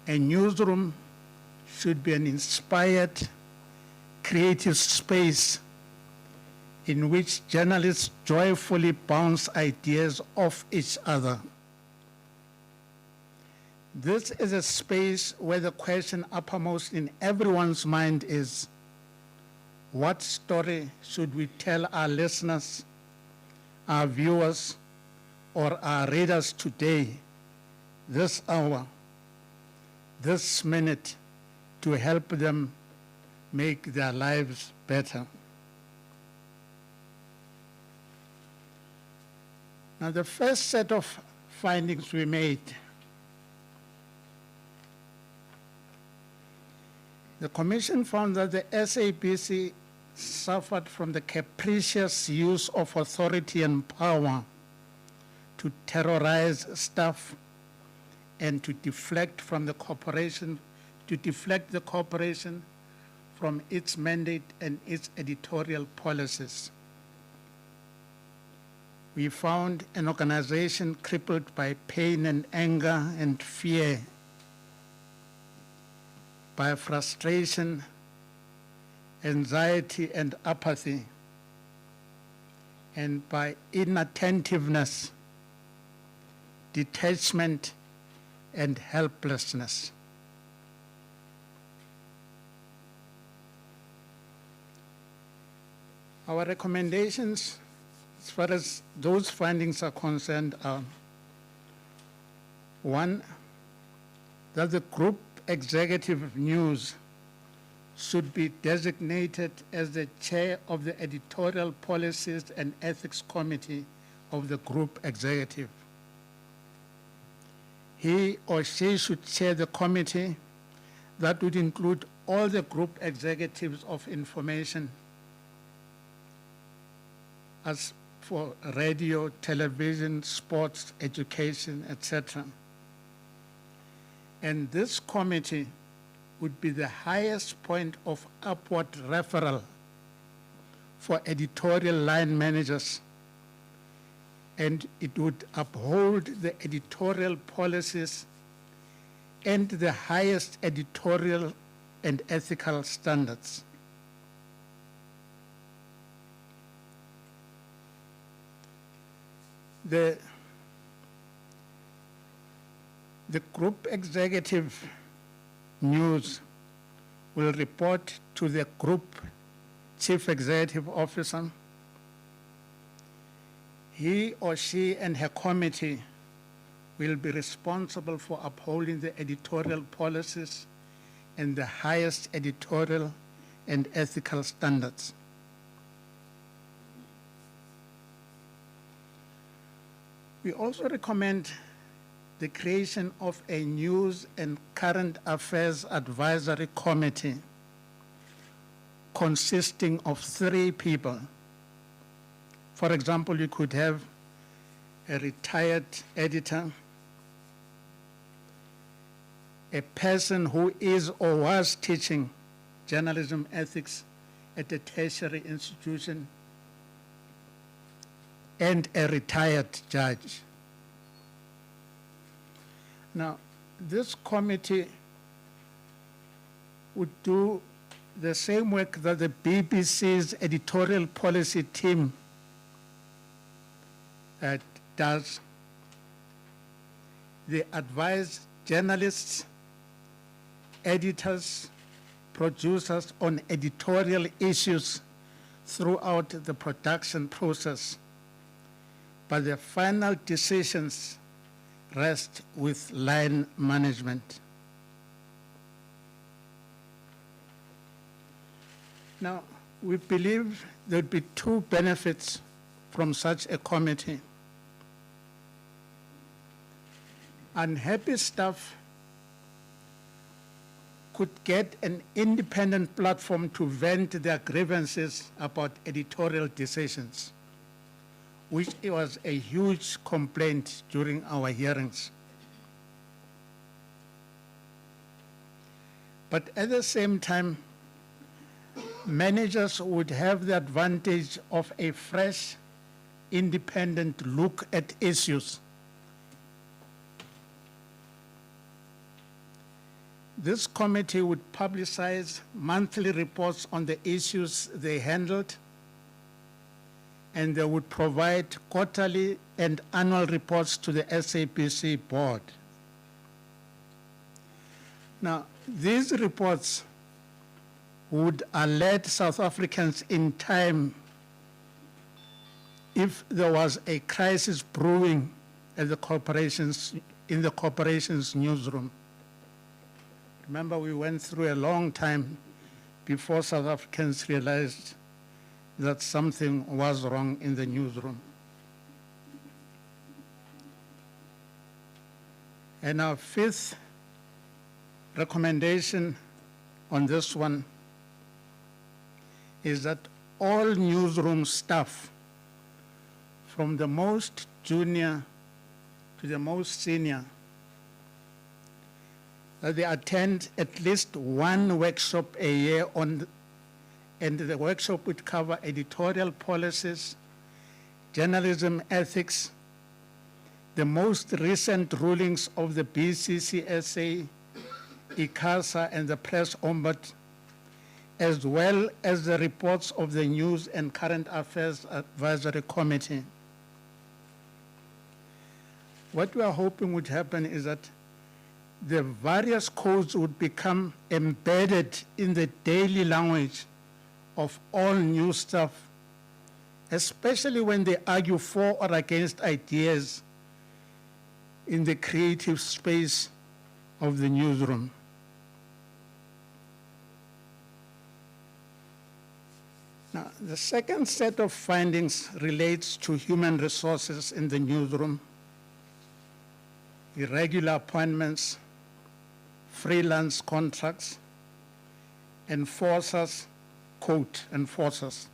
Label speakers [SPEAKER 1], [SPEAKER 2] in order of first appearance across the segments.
[SPEAKER 1] A newsroom should be an inspired, creative space in which journalists joyfully bounce ideas off each other. This is a space where the question uppermost in everyone's mind is, what story should we tell our listeners, our viewers, or our readers today, this hour, this minute, to help them make their lives better? Now, the first set of findings we made, the Commission found that the SABC suffered from the capricious use of authority and power to terrorize staff and to deflect from the corporation, from its mandate and its editorial policies. We found an organization crippled by pain and anger and fear, by frustration, anxiety and apathy, and by inattentiveness, detachment, and helplessness. Our recommendations, as far as those findings are concerned, are: one, that the group executive news should be designated as the chair of the Editorial Policies and Ethics Committee of the group executive. He or she should chair the committee that would include all the group executives of information, as for radio, television, sports, education, etc. And this committee would be the highest point of upward referral for editorial line managers, and it would uphold the editorial policies and the highest editorial and ethical standards. The group executive news will report to the group chief executive officer. He or she and her committee will be responsible for upholding the editorial policies and the highest editorial and ethical standards. We also recommend the creation of a News and Current Affairs Advisory Committee consisting of 3 people. For example, you could have a retired editor, a person who is or was teaching journalism ethics at a tertiary institution, and a retired judge. Now, this committee would do the same work that the BBC's editorial policy team does. They advise journalists, editors, producers on editorial issues throughout the production process, but the final decisions rest with line management. Now, we believe there would be 2 benefits from such a committee. Unhappy staff could get an independent platform to vent their grievances about editorial decisions, which was a huge complaint during our hearings. But at the same time, managers would have the advantage of a fresh, independent look at issues. This committee would publicize monthly reports on the issues they handled, and they would provide quarterly and annual reports to the SABC board. Now, these reports would alert South Africans in time if there was a crisis brewing at the corporation's, in the corporation's newsroom. Remember, we went through a long time before South Africans realized that something was wrong in the newsroom. And our fifth recommendation on this one is that all newsroom staff, from the most junior to the most senior, that they attend at least one workshop a year and the workshop would cover editorial policies, journalism ethics, the most recent rulings of the BCCSA, ICASA, and the Press Ombudsman, as well as the reports of the News and Current Affairs Advisory Committee. What we are hoping would happen is that the various codes would become embedded in the daily language of all news staff, especially when they argue for or against ideas in the creative space of the newsroom. Now, the second set of findings relates to human resources in the newsroom, irregular appointments, freelance contracts, enforcers, quote, enforcers,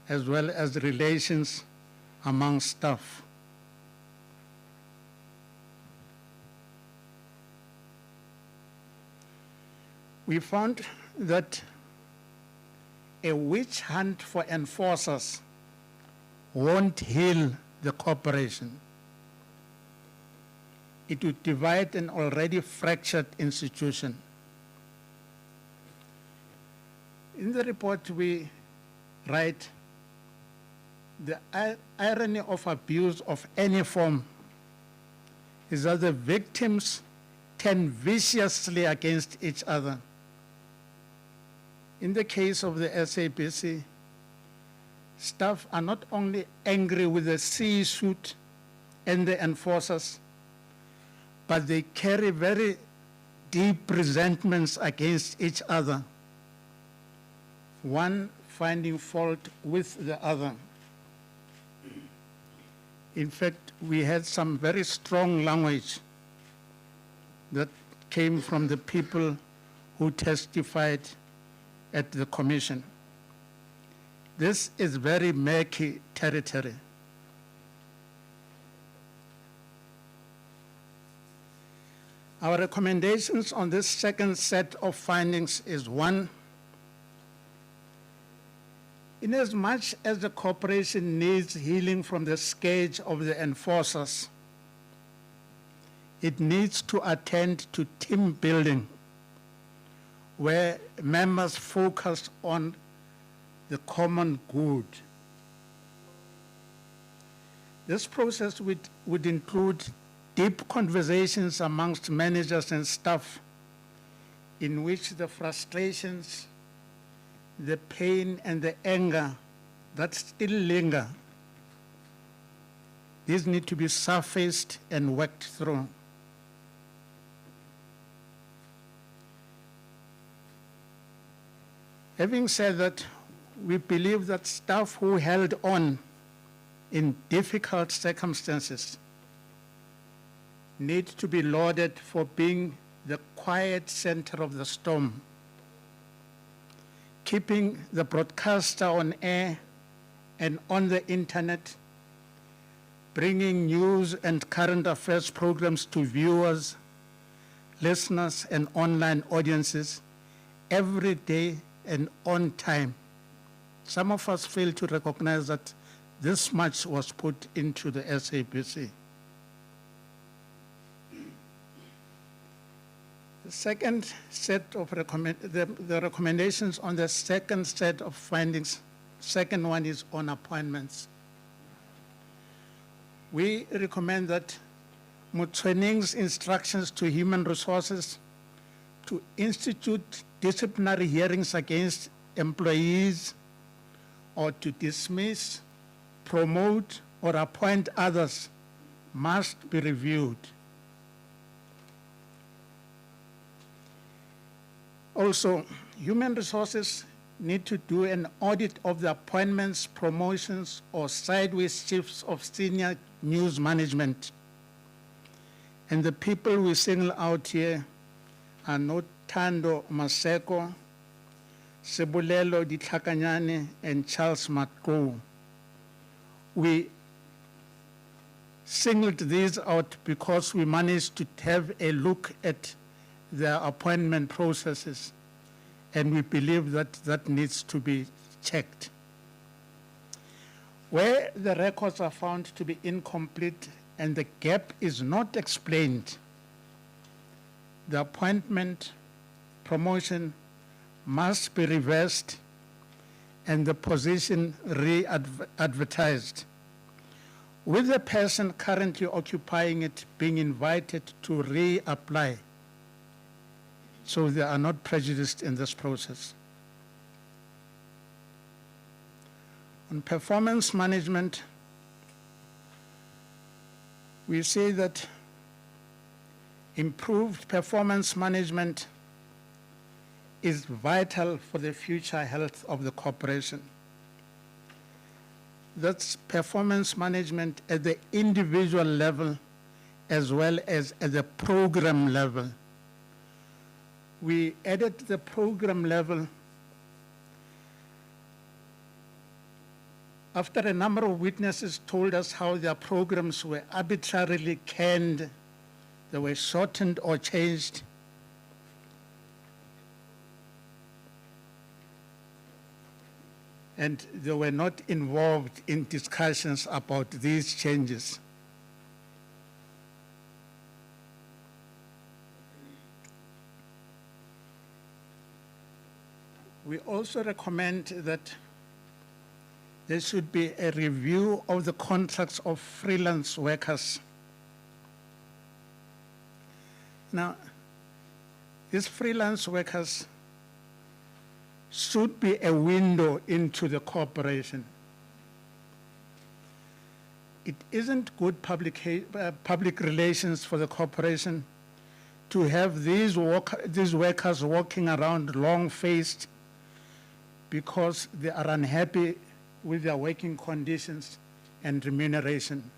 [SPEAKER 1] as well as relations among staff. We found that a witch hunt for enforcers won't heal the corporation. It would divide an already fractured institution. In the report, we write, the irony of abuse of any form is that the victims turn viciously against each other. In the case of the SABC, staff are not only angry with the C-suite and the enforcers, but they carry very deep resentments against each other, one finding fault with the other. In fact, we had some very strong language that came from the people who testified at the commission. This is very murky territory. Our recommendations on this second set of findings is one, inasmuch as the corporation needs healing from the scourge of the enforcers, it needs to attend to team building, where members focus on the common good. This process would include deep conversations amongst managers and staff in which the frustrations, the pain, and the anger that still linger, these need to be surfaced and worked through. Having said that, we believe that staff who held on in difficult circumstances need to be lauded for being the quiet center of the storm, keeping the broadcaster on air and on the internet, bringing news and current affairs programs to viewers, listeners, and online audiences every day and on time. Some of us fail to recognize that this much was put into the SABC. The second set of the recommendations on the second set of findings, second one is on appointments. We recommend that Motsoeneng's instructions to human resources to institute disciplinary hearings against employees or to dismiss, promote, or appoint others must be reviewed. Also, human resources need to do an audit of the appointments, promotions, or sideways shifts of senior news management. And the people we single out here are Notando Maseko, Sebulelo Ditlhakanyane, and Charles Matko. We singled these out because we managed to have a look at their appointment processes, and we believe that that needs to be checked. Where the records are found to be incomplete and the gap is not explained, the appointment, promotion must be reversed and the position re-advertised, with the person currently occupying it being invited to reapply, so they are not prejudiced in this process. On performance management, we say that improved performance management is vital for the future health of the corporation. That's performance management at the individual level as well as at the program level. We added the program level after a number of witnesses told us how their programs were arbitrarily canned, they were shortened or changed. And they were not involved in discussions about these changes. We also recommend that there should be a review of the contracts of freelance workers. Now, these freelance workers should be a window into the corporation. It isn't good public relations for the corporation to have these workers walking around long-faced because they are unhappy with their working conditions and remuneration.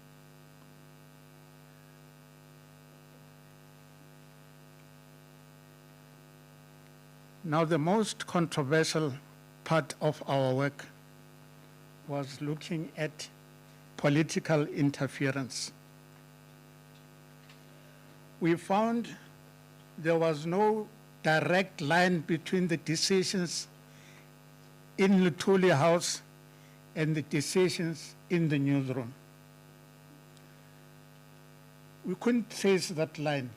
[SPEAKER 1] Now, the most controversial part of our work was looking at political interference. We found there was no direct line between the decisions in Thloe House and the decisions in the newsroom. We couldn't trace that line,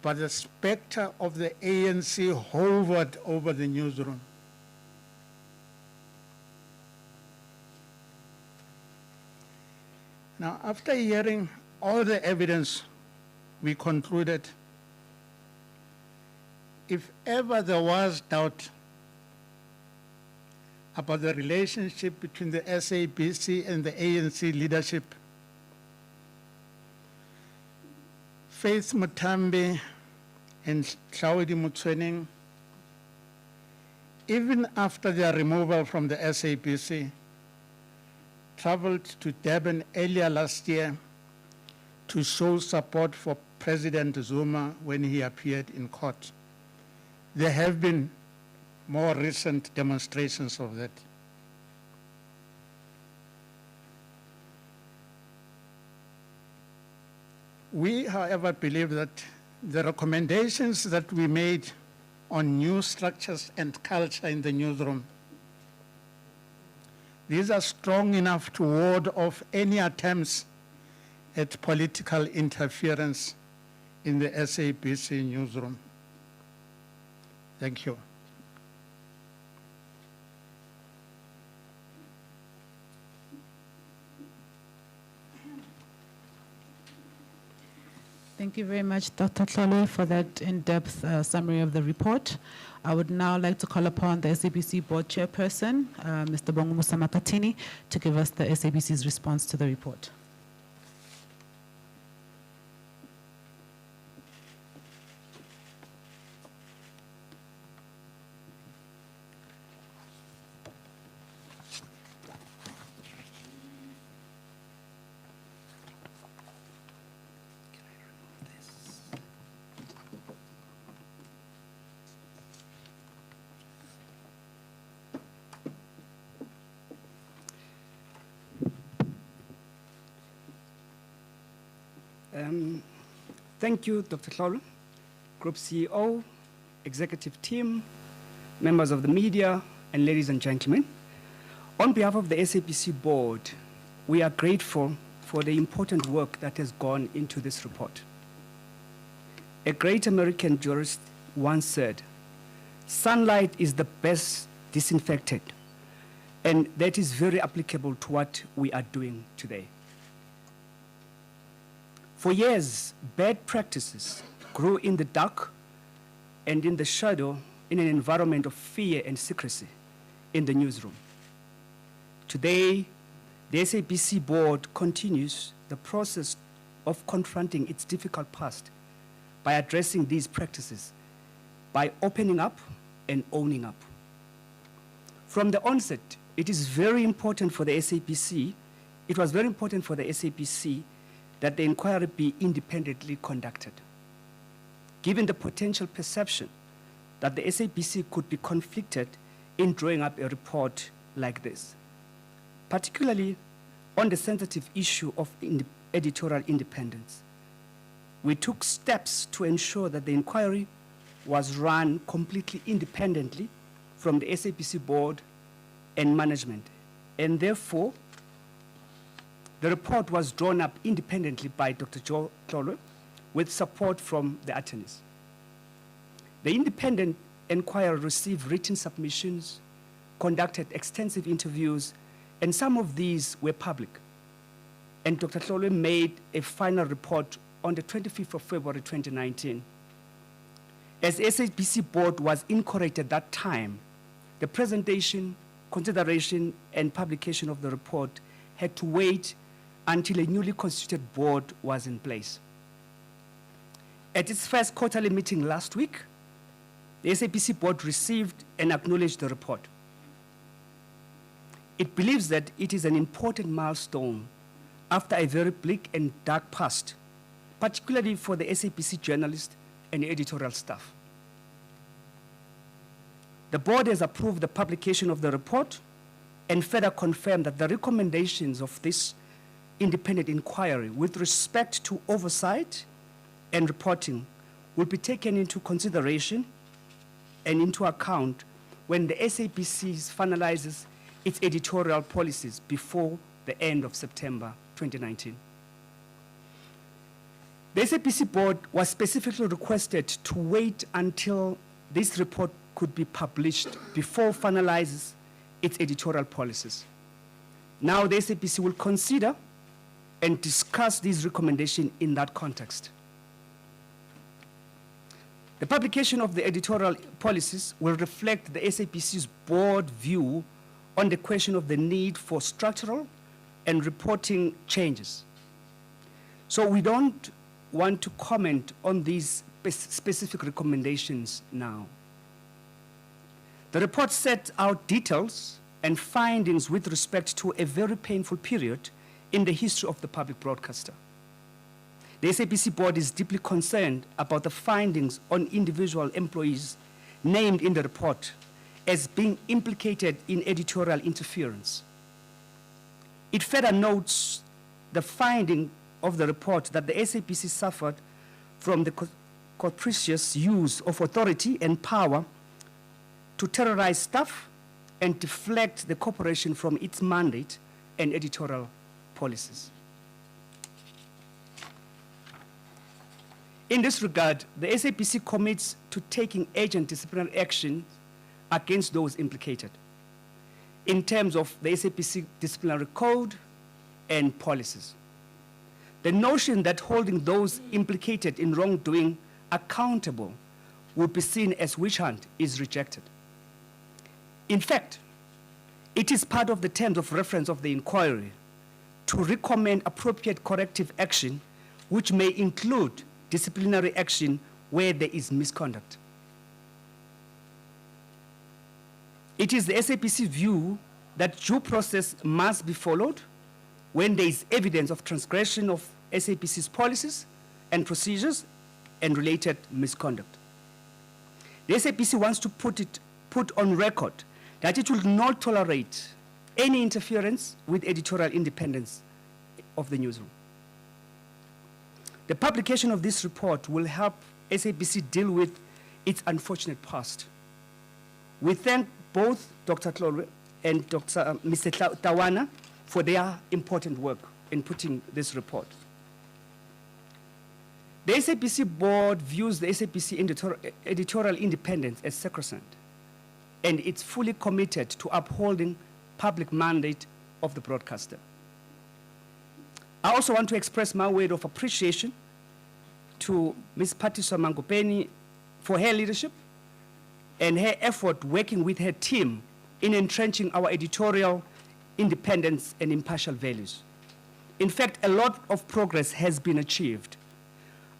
[SPEAKER 1] but the specter of the ANC hovered over the newsroom. Now, after hearing all the evidence, we concluded if ever there was doubt about the relationship between the SABC and the ANC leadership, Faith Mutambi and Hlaudi Motsoeneng, even after their removal from the SABC, traveled to Durban earlier last year to show support for President Zuma when he appeared in court. There have been more recent demonstrations of that. We, however, believe that the recommendations that we made on new structures and culture in the newsroom, these are strong enough to ward off any attempts at political interference in the SABC newsroom. Thank you.
[SPEAKER 2] Thank you very much, Dr. Thloe, for that in-depth summary of the report. I would now like to call upon the SABC Board Chairperson, Mr. Bongumusa Makatini, to give us the SABC's response to the report.
[SPEAKER 3] Thank you, Dr. Thloe, Group CEO, Executive Team, members of the media, and ladies and gentlemen. On behalf of the SABC Board, we are grateful for the important work that has gone into this report. A great American jurist once said, "Sunlight is the best disinfectant," and that is very applicable to what we are doing today. For years, bad practices grew in the dark and in the shadow in an environment of fear and secrecy in the newsroom. Today, the SABC Board continues the process of confronting its difficult past by addressing these practices, by opening up and owning up. From the onset, it was very important for the SABC that the inquiry be independently conducted. Given the potential perception that the SABC could be conflicted in drawing up a report like this, particularly on the sensitive issue of editorial independence, we took steps to ensure that the inquiry was run completely independently from the SABC Board and management, and therefore, the report was drawn up independently by Dr. Joe Thloe with support from the attorneys. The independent inquiry received written submissions, conducted extensive interviews, and some of these were public. And Dr. Thloe made a final report on the 25th of February 2019. As SABC Board was incorrect at that time, the presentation, consideration, and publication of the report had to wait until a newly constituted board was in place. At its first quarterly meeting last week, the SABC Board received and acknowledged the report. It believes that it is an important milestone after a very bleak and dark past, particularly for the SABC journalists and editorial staff. The board has approved the publication of the report and further confirmed that the recommendations of this independent inquiry with respect to oversight and reporting will be taken into consideration and into account when the SABC finalizes its editorial policies before the end of September 2019. The SABC Board was specifically requested to wait until this report could be published before finalizes its editorial policies. Now the SABC will consider and discuss these recommendations in that context. The publication of the editorial policies will reflect the SABC's board view on the question of the need for structural and reporting changes. So we don't want to comment on these specific recommendations now. The report sets out details and findings with respect to a very painful period in the history of the public broadcaster. The SABC Board is deeply concerned about the findings on individual employees named in the report as being implicated in editorial interference. It further notes the finding of the report that the SABC suffered from the capricious use of authority and power to terrorize staff and deflect the corporation from its mandate and editorial policies. In this regard, the SABC commits to taking urgent disciplinary action against those implicated in terms of the SABC disciplinary code and policies. The notion that holding those implicated in wrongdoing accountable would be seen as witch hunt is rejected. In fact, it is part of the terms of reference of the inquiry to recommend appropriate corrective action, which may include disciplinary action where there is misconduct. It is the SABC view that due process must be followed when there is evidence of transgression of SABC's policies and procedures and related misconduct. The SABC wants to put on record that it will not tolerate any interference with editorial independence of the newsroom. The publication of this report will help SABC deal with its unfortunate past. We thank both Dr. Thloe and Mr. Tawana for their important work in putting this report. The SABC board views the SABC editorial independence as sacrosanct, and it's fully committed to upholding public mandate of the broadcaster. I also want to express my word of appreciation to Ms. Patiswa Mangopeni for her leadership and her effort working with her team in entrenching our editorial independence and impartial values. In fact, a lot of progress has been achieved.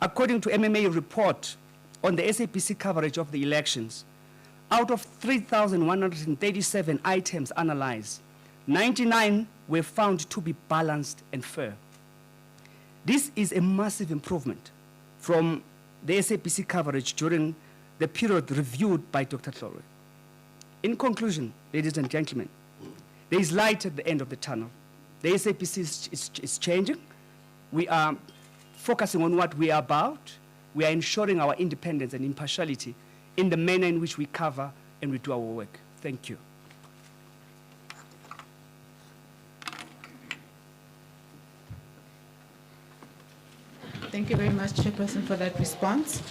[SPEAKER 3] According to MMA report on the SABC coverage of the elections, out of 3,137 items analyzed, 99 were found to be balanced and fair. This is a massive improvement from the SABC coverage during the period reviewed by Dr. Thloe. In conclusion, ladies and gentlemen, there is light at the end of the tunnel. The SABC is changing. We are focusing on what we are about. We are ensuring our independence and impartiality in the manner in which we cover and we do our work. Thank you.
[SPEAKER 2] Thank you very much, Chairperson, for that response.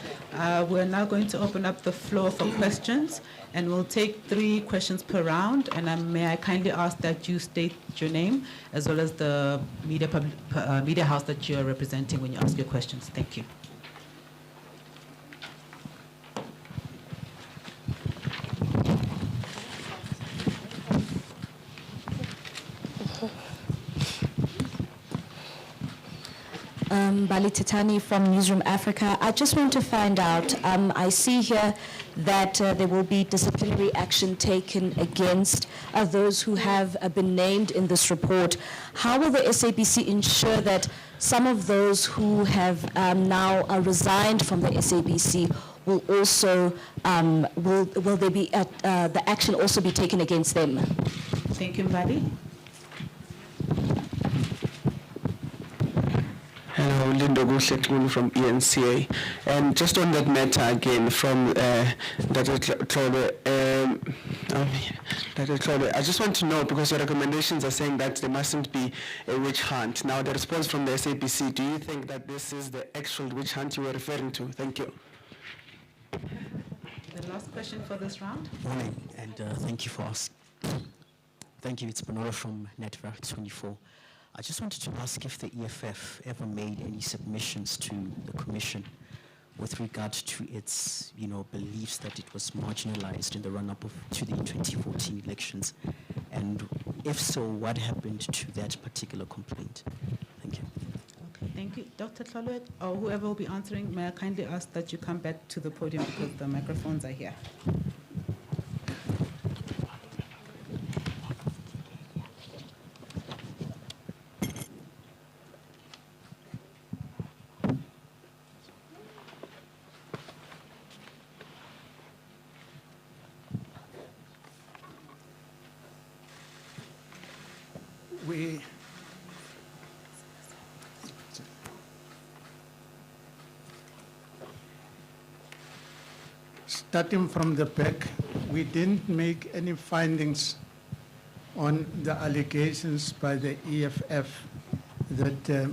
[SPEAKER 2] We're now going to open up the floor for questions, and we'll take 3 questions per round. And may I kindly ask that you state your name as well as the media house that you are representing when you ask your questions. Thank you.
[SPEAKER 4] Bali Titani from Newsroom Africa. I just want to find out, I see here that there will be disciplinary action taken against those who have been named in this report. How will the SABC ensure that some of those who have now resigned from the SABC will also, will there be, the action also be taken against them?
[SPEAKER 2] Thank you, Bali.
[SPEAKER 5] Hello, Lindo Gushetgulu from ENCA. And just on that matter again from Dr. Thloe, I just want to know, because your recommendations are saying that there mustn't be a witch hunt. Now, the response from the SABC, do you think that this is the actual witch hunt you were referring to? Thank you.
[SPEAKER 2] The last question for this round.
[SPEAKER 6] Morning, and thank you for asking. Thank you, it's Benola from Network 24. I just wanted to ask if the EFF ever made any submissions to the Commission with regard to its, beliefs that it was marginalized in the run-up to the 2014 elections, and if so, what happened to that particular complaint? Thank you.
[SPEAKER 2] Okay, thank you. Dr. Thloe, or whoever will be answering, may I kindly ask that you come back to the podium because the microphones are here.
[SPEAKER 1] Starting from the back, we didn't make any findings on the allegations by the EFF that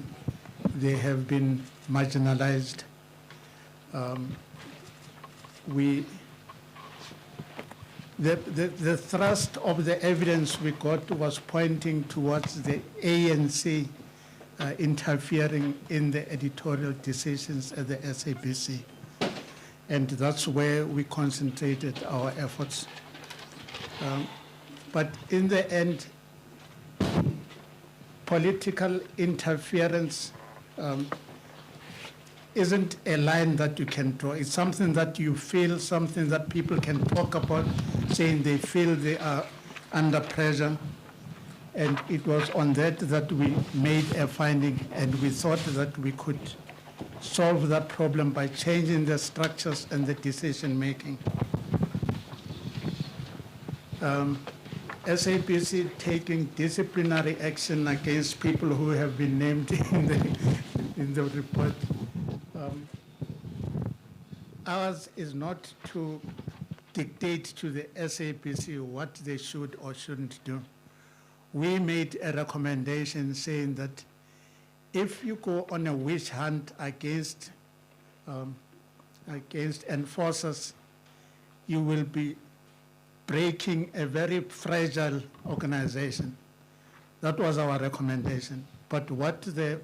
[SPEAKER 1] they have been marginalized. The thrust of the evidence we got was pointing towards the ANC interfering in the editorial decisions at the SABC. And that's where we concentrated our efforts. But in the end, political interference isn't a line that you can draw. It's something that you feel, something that people can talk about, saying they feel they are under pressure. And it was on that we made a finding, and we thought that we could solve that problem by changing the structures and the decision-making. SABC taking disciplinary action against people who have been named in the report. Ours is not to dictate to the SABC what they should or shouldn't do. We made a recommendation saying that if you go on a witch hunt against enforcers, you will be breaking a very fragile organization. That was our recommendation. But what the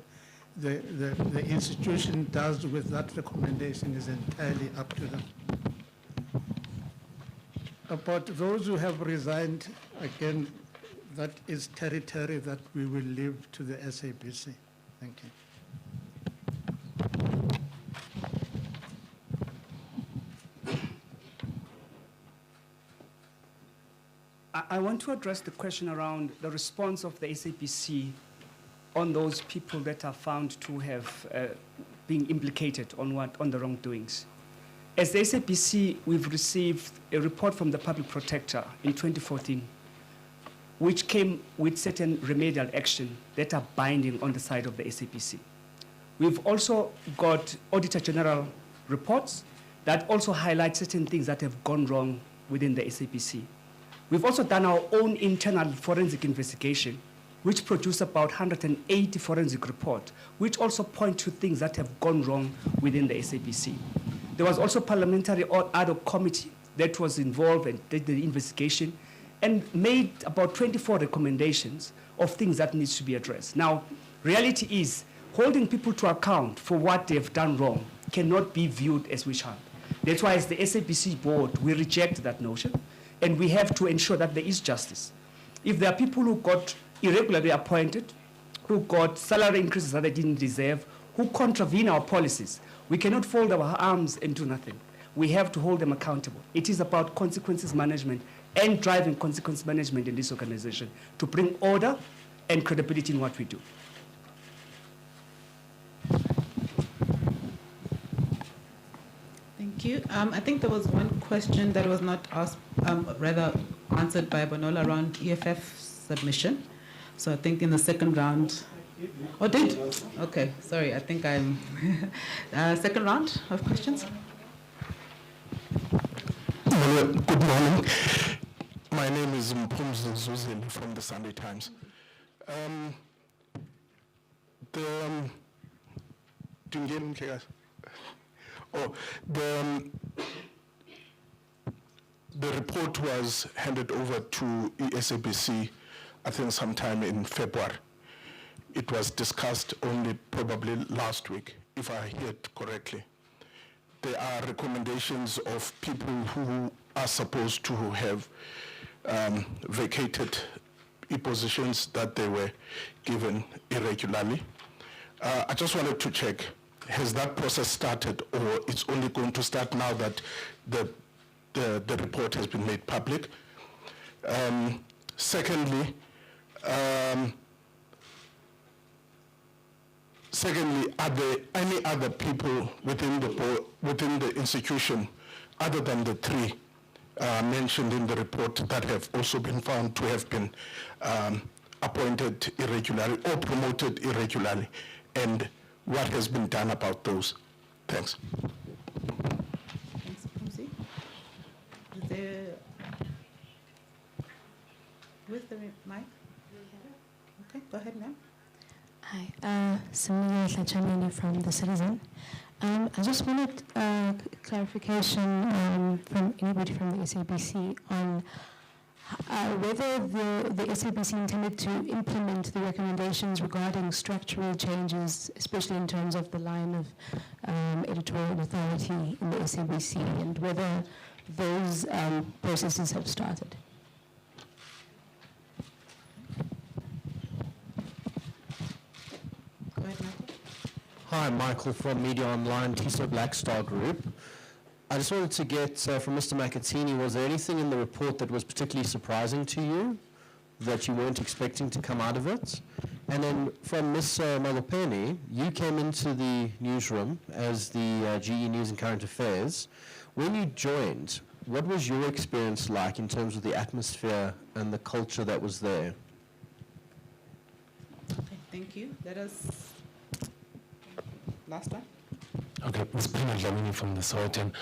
[SPEAKER 1] institution does with that recommendation is entirely up to them. About those who have resigned, again, that is territory that we will leave to the SABC. Thank you.
[SPEAKER 3] I want to address the question around the response of the SABC on those people that are found to have been implicated on the wrongdoings. As the SABC, we've received a report from the Public Protector in 2014, which came with certain remedial action that are binding on the side of the SABC. We've also got Auditor General reports that also highlight certain things that have gone wrong within the SABC. We've also done our own internal forensic investigation, which produced about 180 forensic reports, which also point to things that have gone wrong within the SABC. There was also parliamentary or ad hoc committee that was involved and did the investigation and made about 24 recommendations of things that needs to be addressed. Now, reality is holding people to account for what they've done wrong cannot be viewed as witch hunt. That's why as the SABC board, we reject that notion, and we have to ensure that there is justice. If there are people who got irregularly appointed, who got salary increases that they didn't deserve, who contravene our policies, we cannot fold our arms and do nothing. We have to hold them accountable. It is about consequences management and driving consequence management in this organization to bring order and credibility in what we do.
[SPEAKER 2] Thank you. I think there was one question that was not asked, rather answered by Bonola around EFF submission. So I think in the second round, oh, did? Okay, sorry, I think I'm, second round of questions.
[SPEAKER 7] Good morning. My name is Mpumzi Zuzeli from the Sunday Times. The report was handed over to SABC, I think sometime in February. It was discussed only probably last week, if I heard correctly. There are recommendations of people who are supposed to have vacated positions that they were given irregularly. I just wanted to check, has that process started, or it's only going to start now that the report has been made public? Secondly, are there any other people within the institution, other than the three mentioned in the report, that have also been found to have been appointed irregularly or promoted irregularly, and what has been done about those? Thanks.
[SPEAKER 2] Thanks, Pumzi. Is there, where's the mic? Okay, go ahead now.
[SPEAKER 8] Hi, Samia Hlachamini from The Citizen. I just wanted clarification from anybody from the SABC on whether the SABC intended to implement the recommendations regarding structural changes, especially in terms of the line of editorial authority in the SABC, and whether those processes have started.
[SPEAKER 2] Go ahead, Michael.
[SPEAKER 9] Hi, Michael from Media Online, TISO Black Star Group. I just wanted to get from Mr. Makatini, was there anything in the report that was particularly surprising to you that you weren't expecting to come out of it? And then from Ms. Malopeni, you came into the newsroom as the GE News and Current Affairs. When you joined, what was your experience like in terms of the atmosphere and the culture that was there?
[SPEAKER 2] Okay, thank you. Let us, last one.
[SPEAKER 10] Okay, Ms. Pena Dlamini from the Sowetan.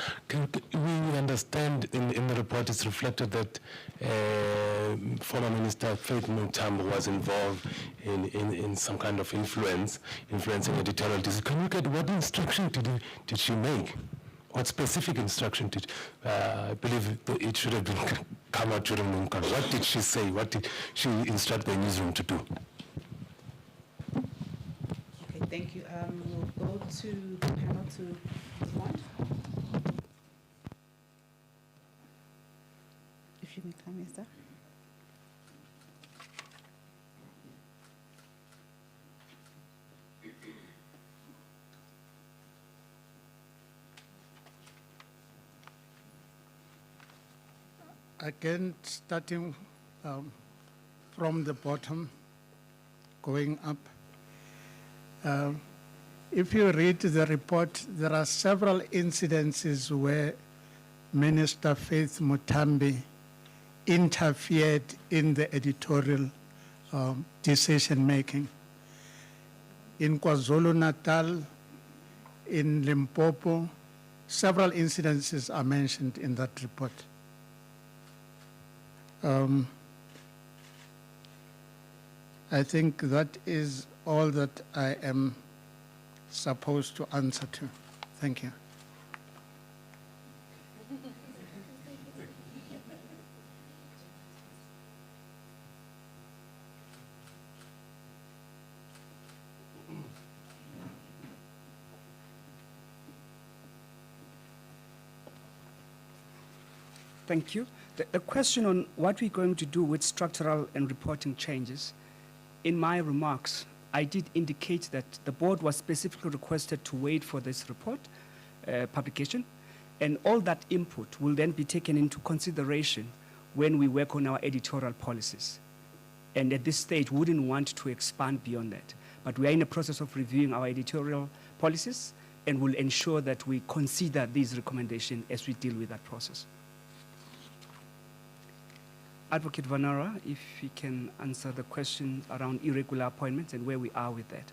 [SPEAKER 10] We understand in the report it's reflected that former Minister Faith Mutambo was involved in some kind of influencing editorial decisions. Can you get what instruction did she make? What specific instruction did, I believe it should have been come out during Munkar. What did she say? What did she instruct the newsroom to do?
[SPEAKER 2] Okay, thank you. We'll go to the panel to respond. If you may come, Esther.
[SPEAKER 1] Again, starting from the bottom, going up. If you read the report, there are several incidences where Minister Faith Mutambi interfered in the editorial decision-making. In KwaZulu-Natal, in Limpopo, several incidences are mentioned in that report. I think that is all that I am supposed to answer to. Thank you.
[SPEAKER 3] Thank you. The question on what we're going to do with structural and reporting changes, in my remarks, I did indicate that the board was specifically requested to wait for this report publication, and all that input will then be taken into consideration when we work on our editorial policies. And at this stage, we wouldn't want to expand beyond that. But we are in the process of reviewing our editorial policies, and will ensure that we consider these recommendations as we deal with that process. Advocate Vanara, if you can answer the question around irregular appointments and where we are with that.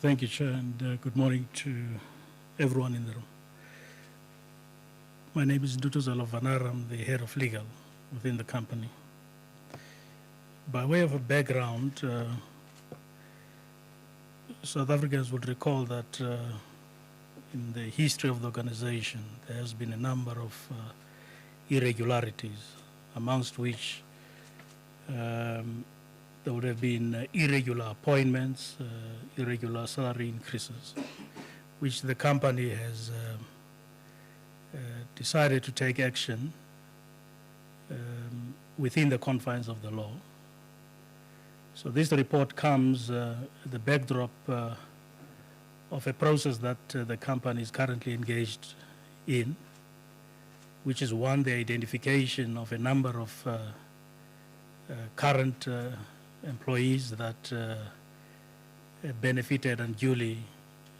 [SPEAKER 11] Thank you, Chair, and good morning to everyone in the room. My name is Ndutuzalo Vanara. I'm the head of legal within the company. By way of a background, South Africans would recall that in the history of the organization, there has been a number of irregularities, amongst which there would have been irregular appointments, irregular salary increases, which the company has decided to take action within the confines of the law. So this report comes the backdrop of a process that the company is currently engaged in, which is one, the identification of a number of current employees that benefited unduly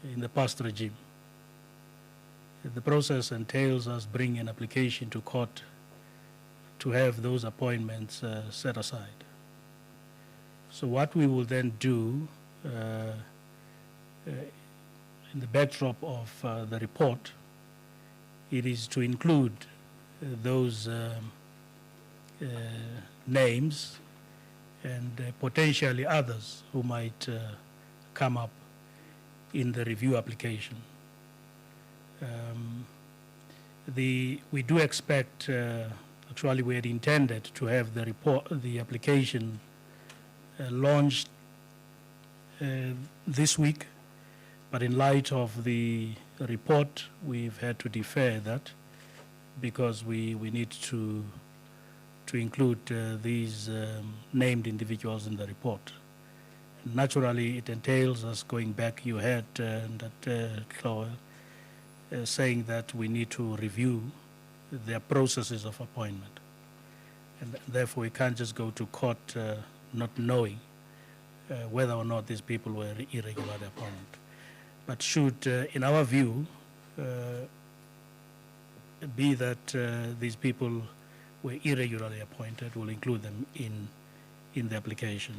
[SPEAKER 11] in the past regime. The process entails us bringing an application to court to have those appointments set aside. So what we will then do in the backdrop of the report, it is to include those names and potentially others who might come up in the review application. We do expect, actually we had intended to have the application launched this week, but in light of the report, we've had to defer that because we need to include these named individuals in the report. Naturally, it entails us going back. You had Thloe saying that we need to review their processes of appointment. And therefore, we can't just go to court not knowing whether or not these people were irregularly appointed. But should, in our view, be that these people were irregularly appointed, we'll include them in the application.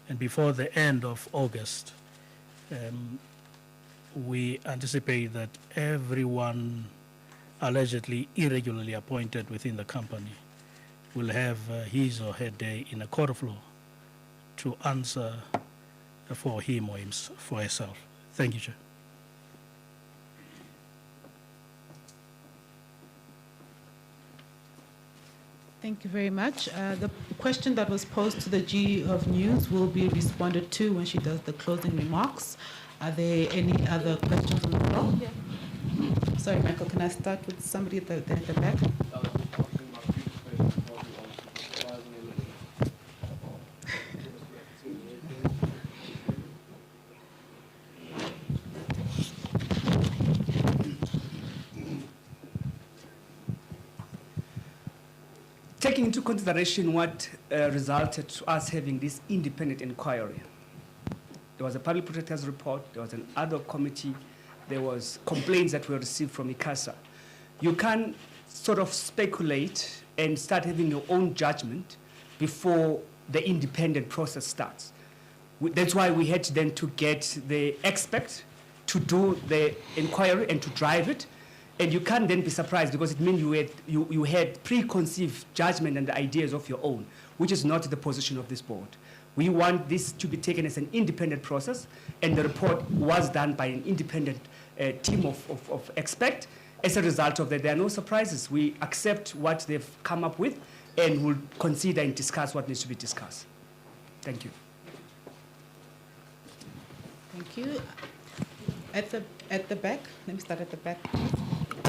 [SPEAKER 11] And before the end of August, we anticipate that everyone allegedly irregularly appointed within the company will have his or her day in a court of law to answer for him or for herself. Thank you, Chair.
[SPEAKER 2] Thank you very much. The question that was posed to the G of News will be responded to when she does the closing remarks. Are there any other questions on the floor? Yeah. Sorry, Michael, can I start with somebody at the back?
[SPEAKER 3] Taking into consideration what resulted to us having this independent inquiry, there was a public protector's report, there was an ad hoc committee, there was complaints that were received from ICASA. You can sort of speculate and start having your own judgment before the independent process starts. That's why we had then to get the expert to do the inquiry and to drive it. And you can't then be surprised because it means you had preconceived judgment and ideas of your own, which is not the position of this board. We want this to be taken as an independent process, and the report was done by an independent team of experts. As a result of that, there are no surprises. We accept what they've come up with and will consider and discuss what needs to be discussed. Thank you.
[SPEAKER 2] Thank you. At the back, let me start at the back.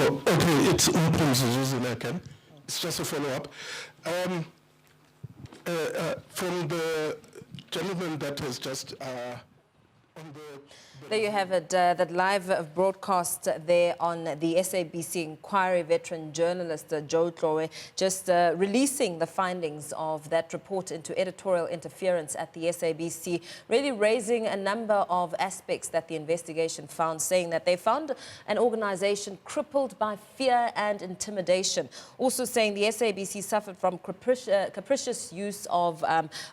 [SPEAKER 7] Oh, okay, it's again. It's just a follow-up. From the gentleman that has just on the...
[SPEAKER 12] There you have it, that live broadcast there on the SABC inquiry. Veteran journalist Joe Thloe just releasing the findings of that report into editorial interference at the SABC, really raising a number of aspects that the investigation found, saying that they found an organization crippled by fear and intimidation. Also saying the SABC suffered from capricious use of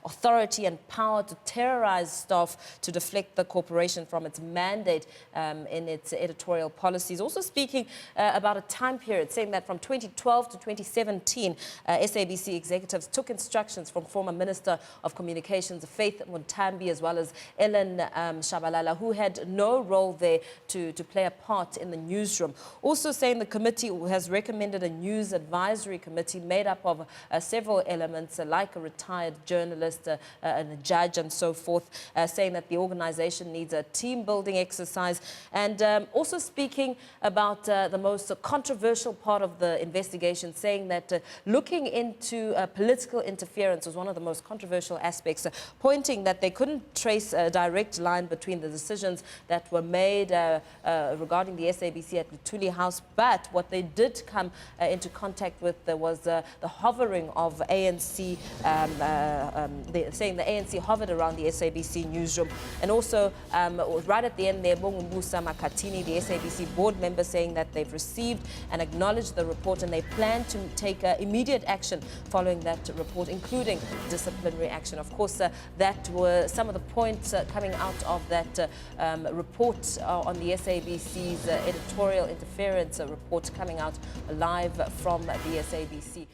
[SPEAKER 12] authority and power to terrorize staff to deflect the corporation from its mandate in its editorial policies. Also speaking about a time period, saying that from 2012 to 2017, SABC executives took instructions from former Minister of Communications Faith Muthambi as well as Ellen Shabalala, who had no role there to play a part in the newsroom. Also saying the committee has recommended a news advisory committee made up of several elements, like a retired journalist, and a judge and so forth, saying that the organization needs a team-building exercise, and also speaking about the most controversial part of the investigation, saying that looking into political interference was one of the most controversial aspects, pointing that they couldn't trace a direct line between the decisions that were made regarding the SABC at Luthuli House, but what they did come into contact with was the hovering of ANC, saying the ANC hovered around the SABC newsroom, and also right at the end there, Makatini, the SABC board member, saying that they've received and acknowledged the report and they plan to take immediate action following that report, including disciplinary action. Of course, that were some of the points coming out of that report on the SABC's editorial interference report coming out live from the SABC.